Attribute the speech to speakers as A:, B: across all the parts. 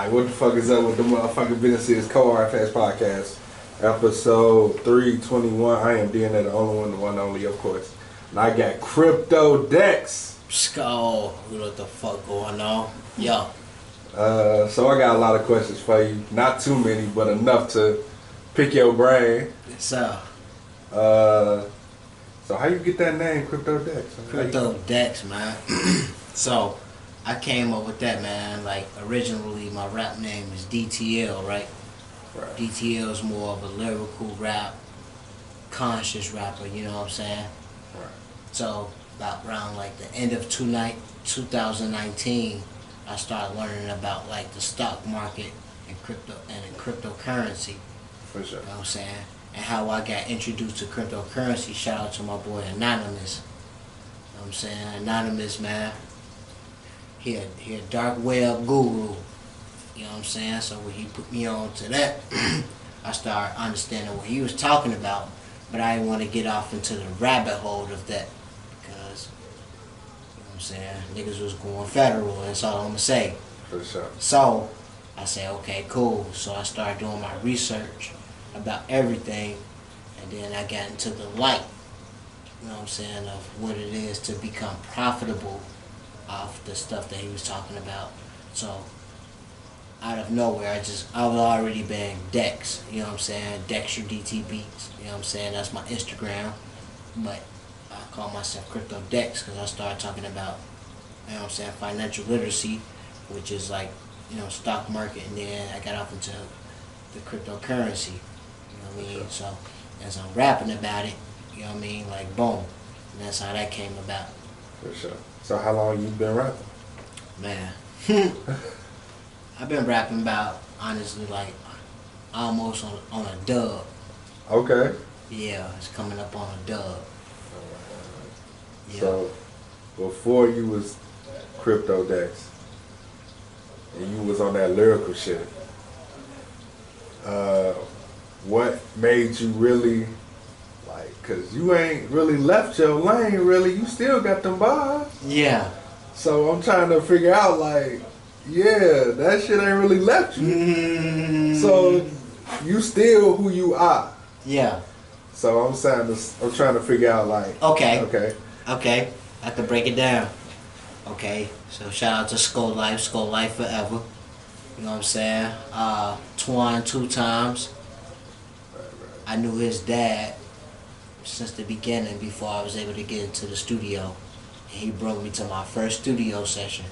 A: Alright, what the fuck is up with the motherfucking Business is Co-RFS Podcast, episode 321. I am DNA, the only one, the one only, of course. And I got Crypto Dex.
B: Skull, what the fuck going on? Yo.
A: So I got a lot of questions for you. Not too many, but enough to pick your brain.
B: So
A: how you get that name, Crypto Dex?
B: Crypto Dex, man. So I came up with that, man. Like, originally my rap name is DTL, right?
A: Right.
B: DTL is more of a lyrical rap, conscious rapper, you know what I'm saying?
A: Right.
B: So about around like the end of 2019, I started learning about like the stock market and cryptocurrency.
A: For sure.
B: You know what I'm saying? And how I got introduced to cryptocurrency. Shout out to my boy Anonymous. You know what I'm saying? Anonymous, man. He a dark web guru. You know what I'm saying? So when he put me on to that, I started understanding what he was talking about. But I didn't want to get off into the rabbit hole of that. Because, you know what I'm saying, niggas was going federal. That's all I'm going to say.
A: For sure.
B: So I said, okay, cool. So I started doing my research about everything. And then I got into the light, you know what I'm saying, of what it is to become profitable off the stuff that he was talking about. So out of nowhere, I was already been Dex, you know what I'm saying, Dexter DT Beats, you know what I'm saying, that's my Instagram. But I call myself Crypto Dex because I started talking about, you know what I'm saying, financial literacy, which is like, you know, stock market, and then I got off into the cryptocurrency, you know what I mean? So as I'm rapping about it, you know what I mean, like boom, and that's how that came about.
A: For sure. So how long you been rapping?
B: Man, I've been rapping about, honestly, like almost on a dub.
A: Okay.
B: Yeah, it's coming up on a dub. Yeah.
A: So before you was Crypto Dex and you was on that lyrical shit, what made you really, like, cause you ain't really left your lane really, you still got them bars.
B: Yeah.
A: So I'm trying to figure out, like, yeah, that shit ain't really left you. So you still who you are.
B: Yeah.
A: So I'm trying to figure out, like,
B: Okay. I have to break it down. Okay, so shout out to Skull Life forever. You know what I'm saying? Twan 2 times. I knew his dad since the beginning before I was able to get into the studio. And he brought me to my first studio session.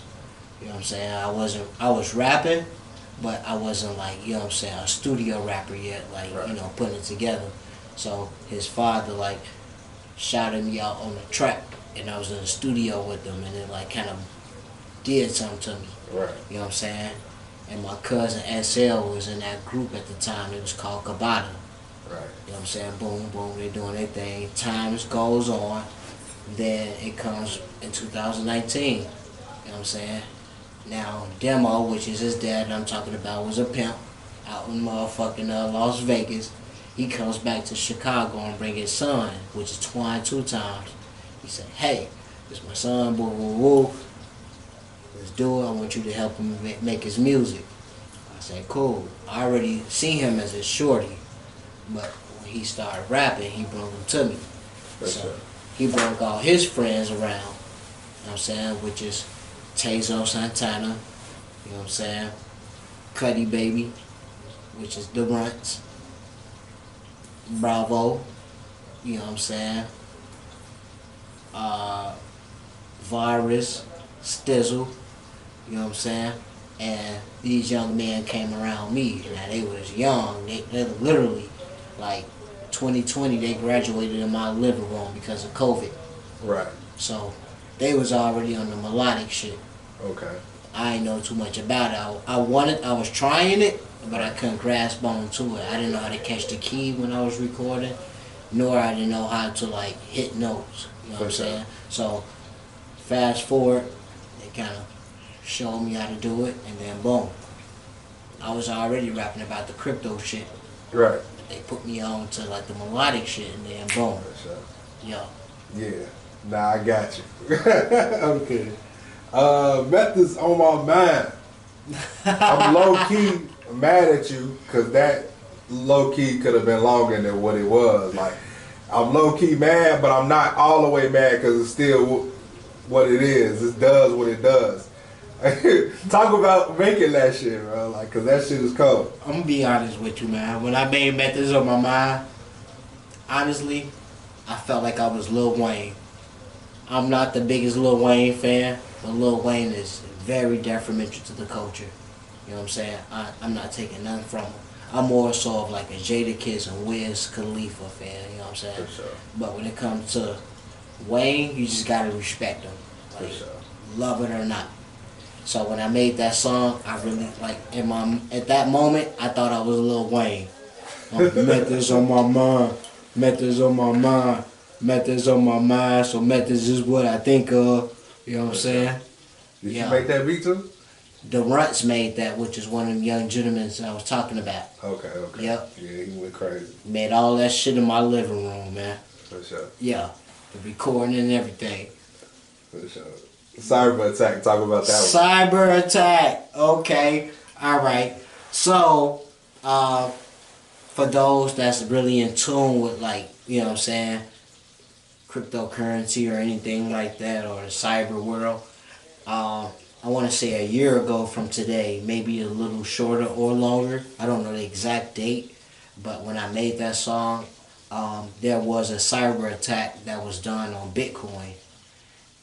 B: You know what I'm saying? I was rapping, but I wasn't like, you know what I'm saying, a studio rapper yet, like,
A: right.
B: You know, putting it together. So his father, like, shouted me out on the track, and I was in the studio with them, and it, like, kind of did something to me.
A: Right.
B: You know what I'm saying? And my cousin SL was in that group at the time. It was called Kabata.
A: Right.
B: You know what I'm saying? Boom, boom, they doing their thing. Time goes on. Then it comes in 2019. You know what I'm saying? Now, Demo, which is his dad that I'm talking about, was a pimp out in motherfucking Las Vegas. He comes back to Chicago and bring his son, which is Twan 2 times. He said, hey, this is my son, boo, boo, boo. Let's do it. I want you to help him make his music. I said, cool. I already seen him as a shorty, but when he started rapping, he brought him to me.
A: That's
B: so
A: right.
B: he brought all his friends around, you know what I'm saying, which is Tezo Santana, you know what I'm saying, Cuddy Baby, which is The Runts, Bravo, you know what I'm saying, Virus, Stizzle, you know what I'm saying, and these young men came around me. Now they was young, they literally, like 2020, they graduated in my living room because of COVID.
A: Right.
B: So they was already on the melodic shit.
A: Okay.
B: I didn't know too much about it. I was trying it, but I couldn't grasp onto it. I didn't know how to catch the key when I was recording, nor I didn't know how to, like, hit notes. You know what I'm saying? So fast forward, they kind of showed me how to do it, and then boom, I was already rapping about the crypto shit.
A: Right.
B: They put me on to, like, the melodic shit, and then boom. Yo.
A: Yeah. Nah, I got you. I'm kidding. Methods on my mind. I'm low key mad at you because that low key could have been longer than what it was. Like, I'm low key mad, but I'm not all the way mad because it's still what it is. It does what it does. Talk about making that shit, bro. Like, cause that shit is cold.
B: I'm gonna be honest with you, man. When I made Methods on My Mind, honestly, I felt like I was Lil Wayne. I'm not the biggest Lil Wayne fan, but Lil Wayne is very detrimental to the culture. You know what I'm saying? I'm not taking nothing from him. I'm more so of like a Jadakiss and Wiz Khalifa fan, you know what I'm saying?
A: For sure.
B: But when it comes to Wayne, you just gotta respect him. Like,
A: For sure.
B: love it or not. So when I made that song, I really like at that moment I thought I was Lil Wayne. Methods on my mind, methods on my mind, methods on my mind. So methods is what I think of. You know what I'm saying?
A: Did you make that beat too?
B: The Runts made that, which is one of them young gentlemen I was talking about.
A: Okay.
B: Yep.
A: Yeah, he went crazy.
B: Made all that shit in my living room, man.
A: For sure.
B: Yeah. The recording and everything.
A: For sure. Cyber attack. Talk about that one.
B: Cyber attack. Okay. All right. So, for those that's really in tune with, like, you know what I'm saying, cryptocurrency or anything like that, or the cyber world, I want to say a year ago from today, maybe a little shorter or longer. I don't know the exact date, but when I made that song, there was a cyber attack that was done on Bitcoin.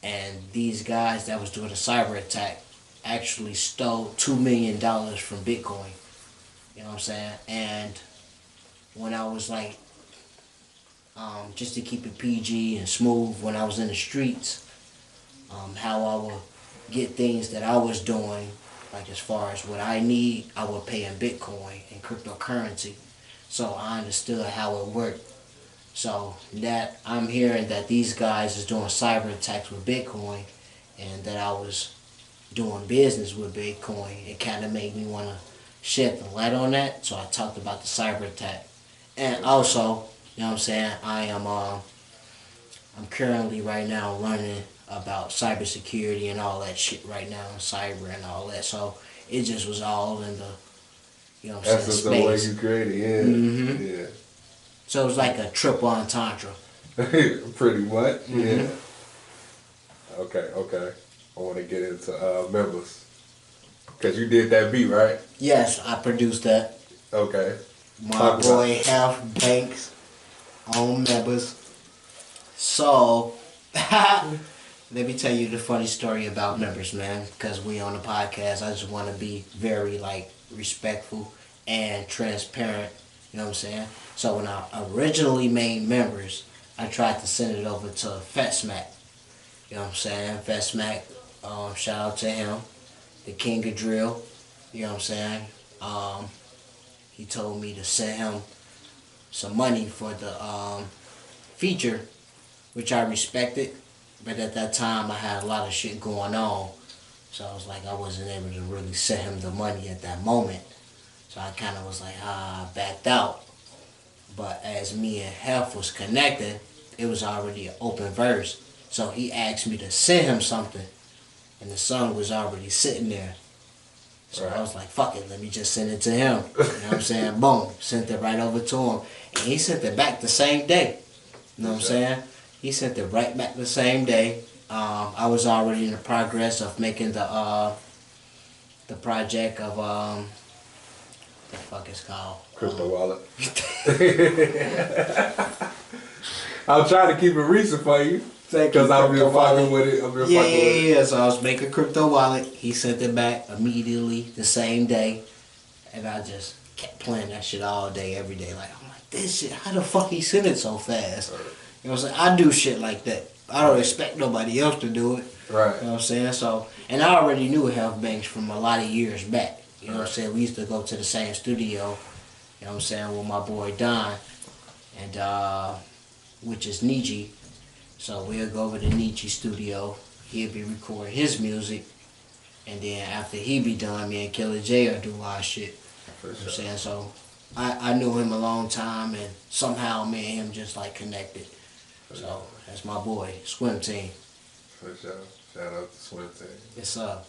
B: And these guys that was doing the cyber attack actually stole $2 million from Bitcoin. You know what I'm saying? And when I was like, just to keep it PG and smooth, when I was in the streets, how I would get things that I was doing, like as far as what I need, I would pay in Bitcoin and cryptocurrency. So I understood how it worked. So that I'm hearing that these guys is doing cyber attacks with Bitcoin, and that I was doing business with Bitcoin, it kind of made me want to shed the light on that. So I talked about the cyber attack. And also, you know what I'm saying, I'm currently right now learning about cybersecurity and all that shit right now, and cyber and all that. So it just was all in the, you know what I'm saying,
A: That's
B: space.
A: the way you created, yeah.
B: Mm-hmm.
A: Yeah.
B: So it was like a triple entendre.
A: Pretty much,
B: Mm-hmm.
A: yeah. Okay. I want to get into members. Because you did that beat, right?
B: Yes, I produced that.
A: Okay.
B: My boy Half Banks on members. So, let me tell you the funny story about members, man. Because we on the podcast, I just want to be very, like, respectful and transparent. You know what I'm saying? So when I originally made members, I tried to send it over to Fat Smack. You know what I'm saying? Fat Smack, shout out to him. The king of drill. You know what I'm saying? He told me to send him some money for the feature, which I respected. But at that time, I had a lot of shit going on. So I was like, I wasn't able to really send him the money at that moment. So I kind of was like, backed out. But as me and Hef was connecting, it was already an open verse. So he asked me to send him something. And the song was already sitting there. So I was like, fuck it, let me just send it to him. You know what I'm saying? Boom. Sent it right over to him. And he sent it back the same day. You know what I'm saying? He sent it right back the same day. I was already in the progress of making the project of the fuck it's called?
A: Crypto wallet. I'll try to keep it recent for you. Because I've been fucking with it.
B: Yeah. So I was making crypto wallet. He sent it back immediately the same day. And I just kept playing that shit all day, every day. Like, I'm like, this shit, how the fuck he sent it so fast? You know what I'm saying? I do shit like that. I don't expect nobody else to do it.
A: Right.
B: You know what I'm saying? So, and I already knew Health Banks from a lot of years back. You know what I'm saying? We used to go to the same studio, you know what I'm saying, with my boy Don, and which is Nietzsche. So we'll go over to Nietzsche studio. He'll be recording his music, and then after he be done, me and Killer J will do our shit. You know what I'm saying? So I knew him a long time, and somehow me and him just like connected. So that's my boy, swim team.
A: For sure. Shout out to swim team.
B: It's up.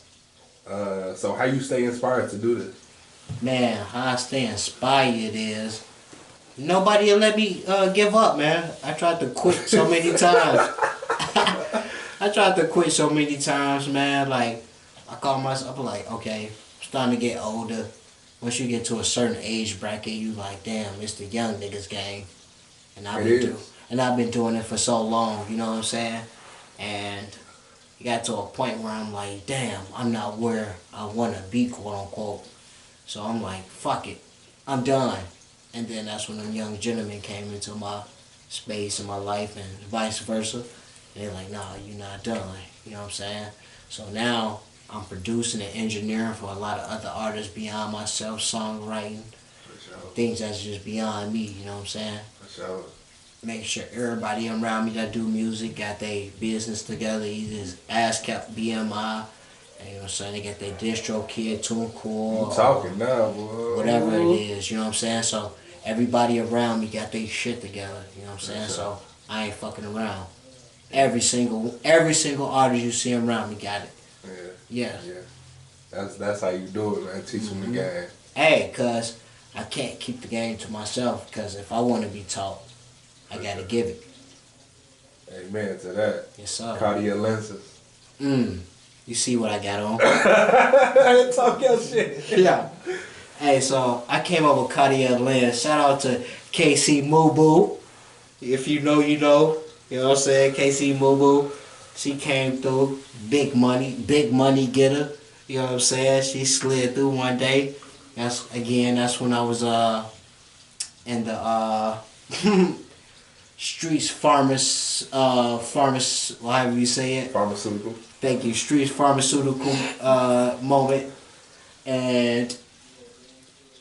A: So how you stay inspired to do this?
B: Man, how I stay inspired is nobody will let me give up, man. I tried to quit so many times. I tried to quit so many times, man. Like, I call myself like, okay, I'm starting to get older. Once you get to a certain age bracket, you like, damn, it's the young niggas game. And I've been doing it for so long, you know what I'm saying? And it got to a point where I'm like, damn, I'm not where I want to be, quote unquote. So I'm like, fuck it, I'm done. And then that's when them young gentlemen came into my space in my life and vice versa. And they're like, nah, you're not done. You know what I'm saying? So now I'm producing and engineering for a lot of other artists beyond myself, songwriting,
A: For sure.
B: things that's just beyond me, you know what I'm saying?
A: For sure.
B: Make sure everybody around me that do music got their business together, either ASCAP, BMI, and you know what I'm saying, they got their distro kid, TuneCore,
A: You talking now, boy.
B: whatever it is, you know what I'm saying? So everybody around me got their shit together, you know what I'm saying? So I ain't fucking around. Every single artist you see around me got it.
A: Yeah.
B: Yeah.
A: Yeah. That's how you do it, man. Teach them the game.
B: Hey, cause I can't keep the game to myself, cause if I want to be taught, I gotta give it.
A: Amen to that.
B: Yes, sir.
A: Cartier lenses.
B: You see what I got on?
A: I didn't talk your shit.
B: Yeah. Hey, so I came up with Cartier lens. Shout out to KC Mubu. If you know, you know. You know what I'm saying? KC Mubu. She came through. Big money getter. You know what I'm saying? She slid through one day. That's when I was in the streets however you say it.
A: Pharmaceutical.
B: Thank you. Streets pharmaceutical moment. And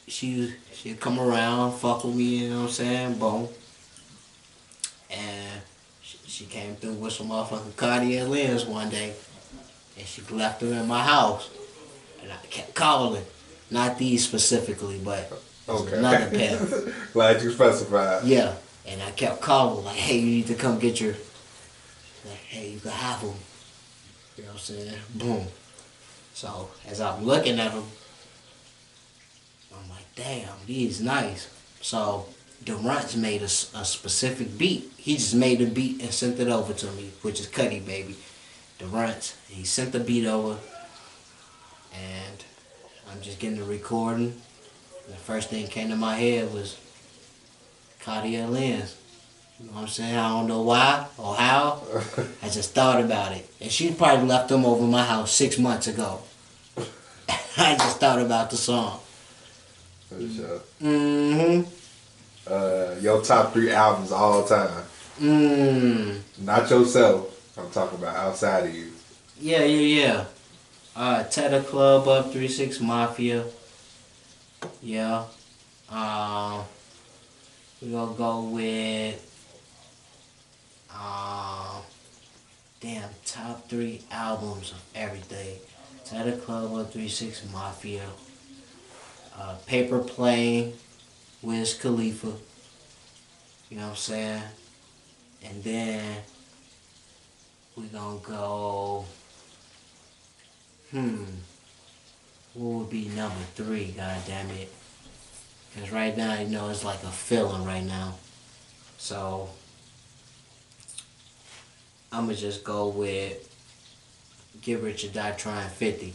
B: she'd come around, fuck with me, you know what I'm saying? Boom. And she came through with some motherfucking Cartier lens one day. And she left them in my house. And I kept calling. Not these specifically, but
A: Okay.
B: another pair.
A: Glad you specified.
B: Yeah. And I kept calling, like, hey, you need to come get your... Like, hey, you can have them. You know what I'm saying? Boom. So, as I'm looking at them, I'm like, damn, these nice. So, Durant's made a specific beat. He just made the beat and sent it over to me, which is Cuddy, baby. Durant's. He sent the beat over, and I'm just getting the recording. The first thing came to my head was Cartier lens. You know what I'm saying? I don't know why or how. I just thought about it. And she probably left them over my house 6 months ago. I just thought about the song.
A: For sure.
B: Mm-hmm.
A: Your top 3 albums all time. Not yourself. I'm talking about outside of you.
B: Yeah. Teta Club Up, 3-6 Mafia. Yeah. We're gonna go with top 3 albums of everything. Teta Club Up, 3-6 Mafia. Paper Plane, Wiz Khalifa. You know what I'm saying? And then we're gonna go. What would be number 3? God damn it! Because right now, you know, it's like a feeling right now. So I'ma just go with Get Rich or Die Trying 50.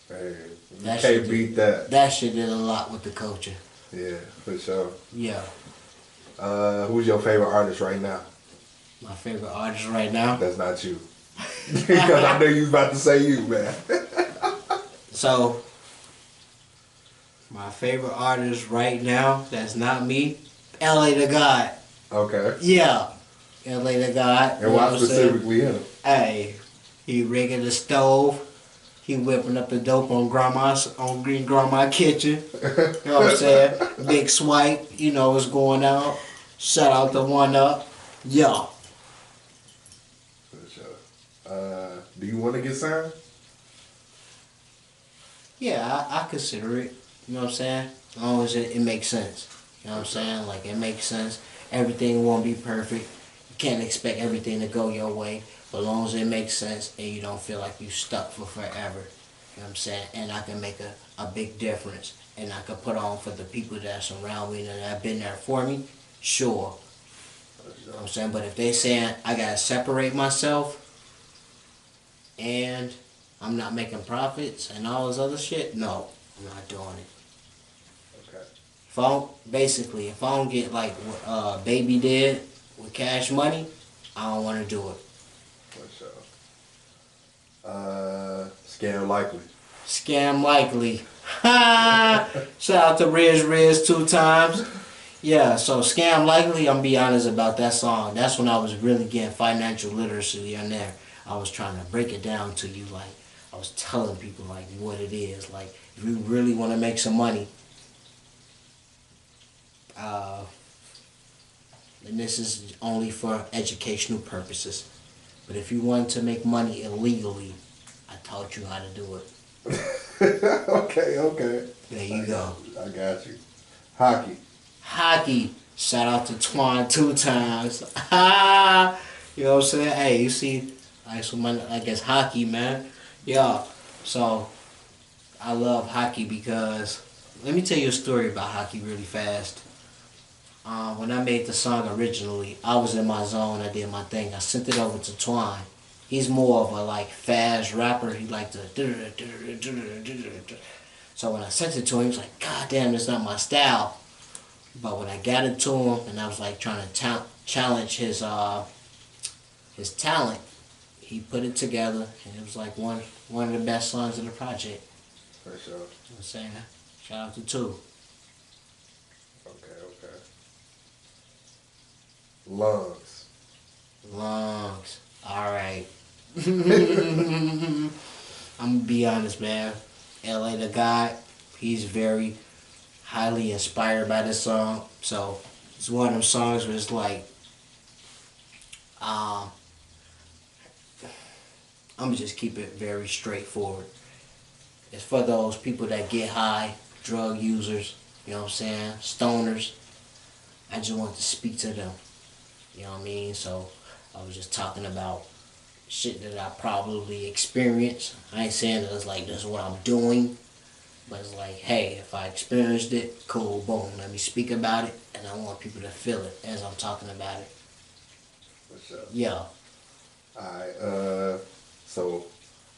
A: Hey, you can't beat that.
B: That shit did a lot with the culture.
A: Yeah, for sure.
B: Yeah.
A: Who's your favorite artist right now?
B: My favorite artist right now?
A: That's not you. Because I know you was about to say you, man.
B: So, my favorite artist right now, that's not me, LA the God.
A: Okay.
B: Yeah. LA the God.
A: And why specifically him?
B: Hey, he rigging the stove. He whipping up the dope on Green Grandma Kitchen. You know what I'm saying? Big swipe, you know what's going on. Shout out to One Up. Yeah.
A: For sure. Do you want to get signed?
B: Yeah, I consider it. You know what I'm saying? As long as it makes sense. You know what I'm saying? Like, it makes sense. Everything won't be perfect. You can't expect everything to go your way. But as long as it makes sense and you don't feel like you stuck for forever. You know what I'm saying? And I can make a big difference. And I can put on for the people that surround me and that have been there for me, sure. You know what I'm saying? But if they saying I gotta separate myself and I'm not making profits and all this other shit, no, I'm not doing it.
A: Okay.
B: If I don't get like what Baby did with Cash Money, I don't want to do it.
A: For sure. Scam likely.
B: Scam likely. Shout out to Riz 2 times. Yeah, so Scam Likely, I'm be honest about that song. That's when I was really getting financial literacy in there. I was trying to break it down to you, like, I was telling people, like, what it is. Like, if you really want to make some money, and this is only for educational purposes. But if you want to make money illegally, I taught you how to do it.
A: Okay.
B: There you go.
A: I got you. Hockey.
B: Shout out to Twan 2 times. You know what I'm saying? Hey, you see, I guess hockey, man. Yeah. So I love hockey because let me tell you a story about hockey really fast. When I made the song originally, I was in my zone. I did my thing. I sent it over to Twan. He's more of a like fast rapper. He like to. So when I sent it to him, he was like, "God damn, that's not my style." But when I got it to him, and I was like trying to challenge his talent, he put it together, and it was like one of the best songs of the project.
A: For sure.
B: You know what I'm saying? Shout out to 2.
A: Okay. Lungs.
B: All right. I'm gonna be honest, man. LA the guy, he's very highly inspired by this song. So it's one of them songs where it's like, I'm gonna just keep it very straightforward. It's for those people that get high, drug users, you know what I'm saying, stoners. I just want to speak to them. You know what I mean? So I was just talking about shit that I probably experienced. I ain't saying that it's like this is what I'm doing, but it's like, hey, if I experienced it, cool, boom, let me speak about it, and I want people to feel it as I'm talking about it.
A: For sure.
B: Yeah.
A: Alright, so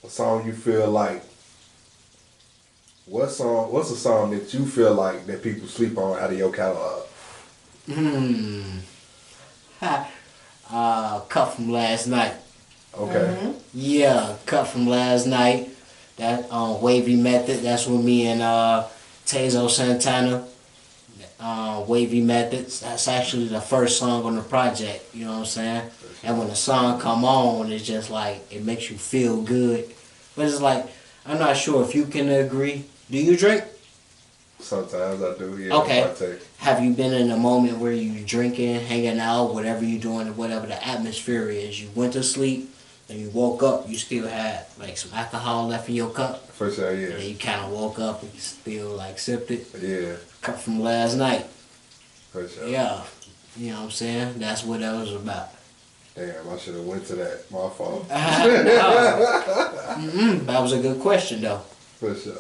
A: a song you feel like, what's a song that you feel like that people sleep on out of your catalog?
B: Cut from last night.
A: Okay.
B: Yeah, cut from last night. That Wavy Method. That's with me and Tezo Santana. Wavy Methods. That's actually the first song on the project. You know what I'm saying? And when the song come on, it's just like it makes you feel good. But it's like I'm not sure if you can agree. Do you drink?
A: Sometimes I do. Yeah.
B: Okay. Have you been in a moment where you drinking, hanging out, whatever you doing, whatever the atmosphere is? You went to sleep and you woke up. You still had like some alcohol left in your cup.
A: For sure. Yeah.
B: And then you kind of woke up and you still like sipped it.
A: Yeah.
B: Cut from last night.
A: For sure.
B: Yeah. You know what I'm saying? That's what that was about.
A: Damn, I should have went to that. My fault.
B: That was a good question though.
A: For sure.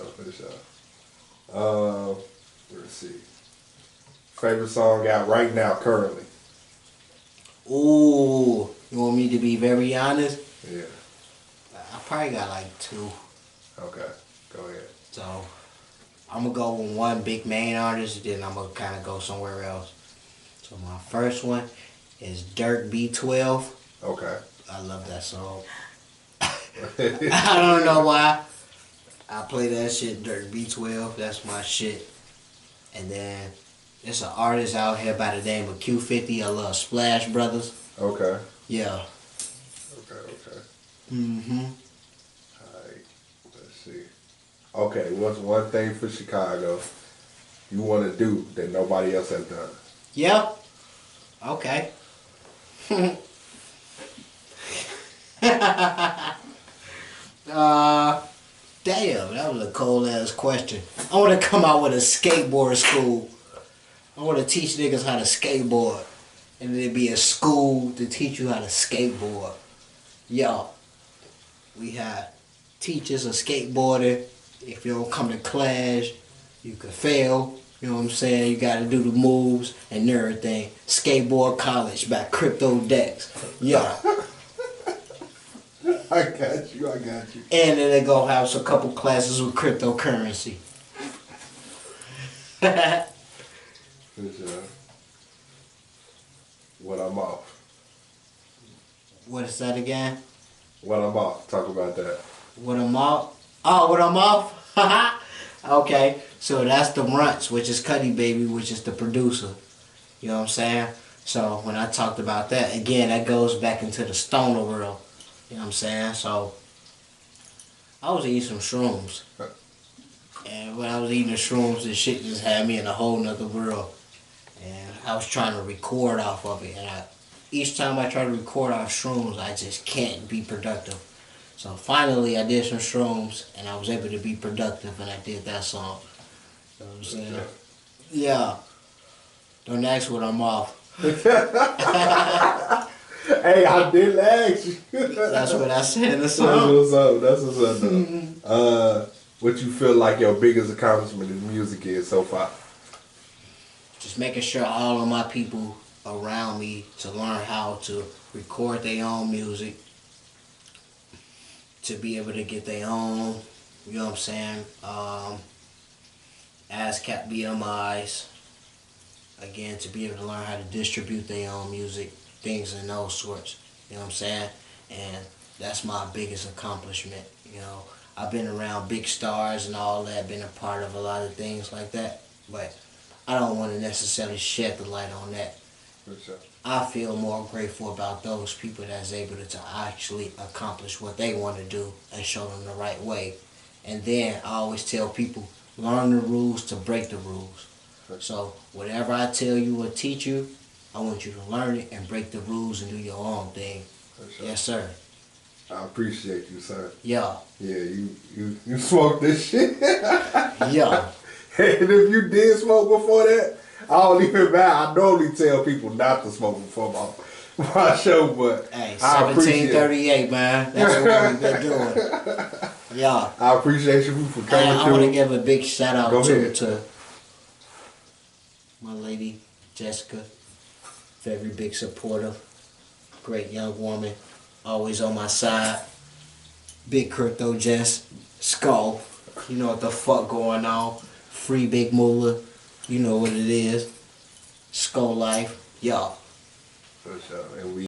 A: Let's see. Favorite song out right now, currently?
B: Ooh, you want me to be very honest?
A: Yeah.
B: I probably got like 2.
A: Okay, go ahead.
B: So, I'm going to go with one big main artist, then I'm going to kind of go somewhere else. So, my first one is Dirk B12.
A: Okay.
B: I love that song. I don't know why. I play that shit, Dirk B12. That's my shit. And then, there's an artist out here by the name of Q50. I love Splash Brothers.
A: Okay.
B: Yeah.
A: Okay.
B: Mm-hmm.
A: Alright, let's see. Okay, what's one thing for Chicago you want to do that nobody else has done?
B: Yeah. Okay. Damn, that was a cold ass question. I want to come out with a skateboard school. I want to teach niggas how to skateboard. And there'd be a school to teach you how to skateboard. Yo, we had teachers a skateboarder. If you don't come to class, you could fail. You know what I'm saying? You gotta do the moves and everything. Skateboard College by Crypto Dex. Yeah.
A: I got you.
B: And then they go have a couple classes with cryptocurrency.
A: For sure. When I'm off.
B: What is that again?
A: When I'm off. Talk about that.
B: When I'm off? Oh, when I'm off? Okay, so that's the Runts, which is Cuddy Baby, which is the producer. You know what I'm saying? So when I talked about that, again, that goes back into the stoner world. You know what I'm saying? So I was eating some shrooms. And when I was eating the shrooms, this shit just had me in a whole nother world. And I was trying to record off of it. And each time I try to record off shrooms, I just can't be productive. So finally I did some shrooms and I was able to be productive and I did that song. You know what I'm saying? Yeah. Don't ask when I'm off.
A: Hey, I didn't ask you.
B: That's what I said in the
A: That's
B: song.
A: what's up. Though. What you feel like your biggest accomplishment in music is so far?
B: Just making sure all of my people around me to learn how to record their own music, to be able to get their own, you know what I'm saying, ASCAP BMIs, again, to be able to learn how to distribute their own music, things in those sorts, you know what I'm saying, and that's my biggest accomplishment, you know. I've been around big stars and all that, been a part of a lot of things like that, but I don't want to necessarily shed the light on that.
A: Sure.
B: I feel more grateful about those people that's able to actually accomplish what they want to do and show them the right way. And then I always tell people, learn the rules to break the rules. So whatever I tell you or teach you, I want you to learn it and break the rules and do your own thing. Sure. Yes, sir.
A: I appreciate you, sir.
B: Yeah.
A: Yeah, you smoked this shit.
B: Yeah.
A: And if you did smoke before that, I don't even matter. I normally tell people not to smoke before my show, but
B: hey,
A: I appreciate
B: 1738, man. That's what we've been doing. Yeah.
A: I appreciate you for coming
B: I want to give a big shout out to my lady, Jessica. Very big supporter. Great young woman. Always on my side. Big Crypto Jess. Skull. You know what the fuck going on. Free Big Moolah. You know what it is. Skull Life. Y'all.
A: For sure. And we